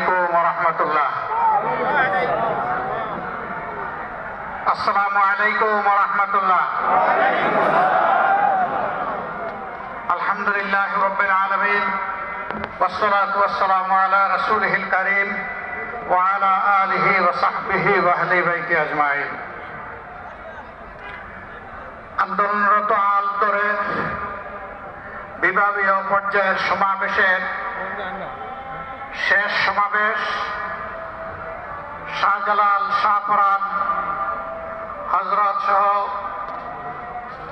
আলাইকুম ওয়া রাহমাতুল্লাহ। আসসালামু আলাইকুম ওয়া রাহমাতুল্লাহ। আলহামদুলিল্লাহি রাব্বিল আলামিন ওয়াসসালাতু ওয়াসসালামু আলা রাসূলিহিল কারীম ওয়া আলা আলিহি ওয়া সাহবিহি ওয়া আহলি বাইতি আজমাইন। আন্দোলনরত আলতরের বিভাগীয় পর্যায়ের সমাবেশের শেষ সমাবেশ শাহজালাল শাহপরান হযরত সহ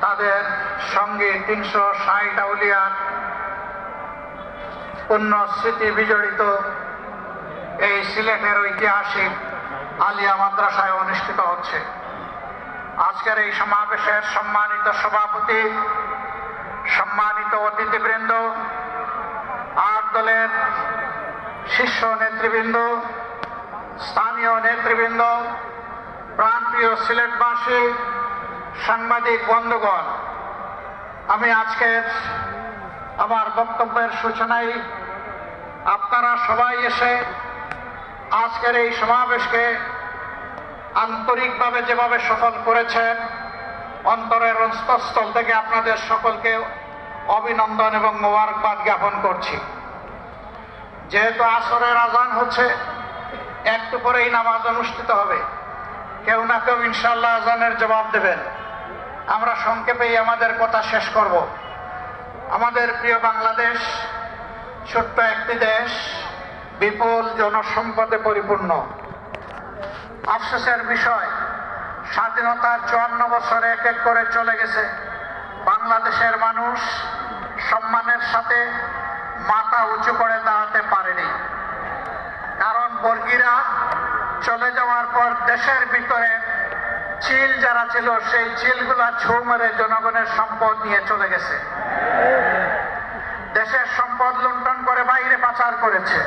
তাদের সঙ্গে ৩৬০ আউলিয়ার পুণ্য স্মৃতি বিজড়িত এই সিলেটের ঐতিহাসিক আলিয়া মাদ্রাসায় অনুষ্ঠিত হচ্ছে। আজকের এই সমাবেশের সম্মানিত সভাপতি, সম্মানিত অতিথিবৃন্দ, ৮ দলের শীর্ষ নেতৃবৃন্দ, স্থানীয় নেতৃবৃন্দ, প্রাণপ্রিয় সিলেটবাসী, সাংবাদিক বন্ধুগণ, আমি আজকের আমার বক্তব্যের সূচনায় আপনারা সবাই এসে আজকের এই সমাবেশকে আন্তরিকভাবে যেভাবে সফল করেছেন, অন্তরের অন্তঃস্থল থেকে আপনাদের সকলকে অভিনন্দন এবং মোবারকবাদ জ্ঞাপন করছি। যেহেতু আসরের আজান হচ্ছে, একটু পরেই নামাজ অনুষ্ঠিত হবে, কেউ না কেউ ইনশাআল্লাহ আজানের জবাব দেবেন। আমরা সংক্ষেপেই আমাদের কথা শেষ করব। আমাদের প্রিয় বাংলাদেশ ছোট্ট একটি দেশ, বিপুল জনসম্পদে পরিপূর্ণ। আফসোসের বিষয়, স্বাধীনতার ৫৪ বছরে এক এক করে চলে গেছে, বাংলাদেশের মানুষ সম্মানের সাথে মাথা উঁচু করে দাঁড়াতে পারেনি। কারণ বর্গীরা চলে যাওয়ার পর দেশের ভিতরে চিল যারা ছিল, সেই চিলগুলা ছৌ মেরে জনগণের সম্পদ নিয়ে চলে গেছে। দেশের সম্পদ লুণ্ঠন করে বাইরে পাচার করেছে।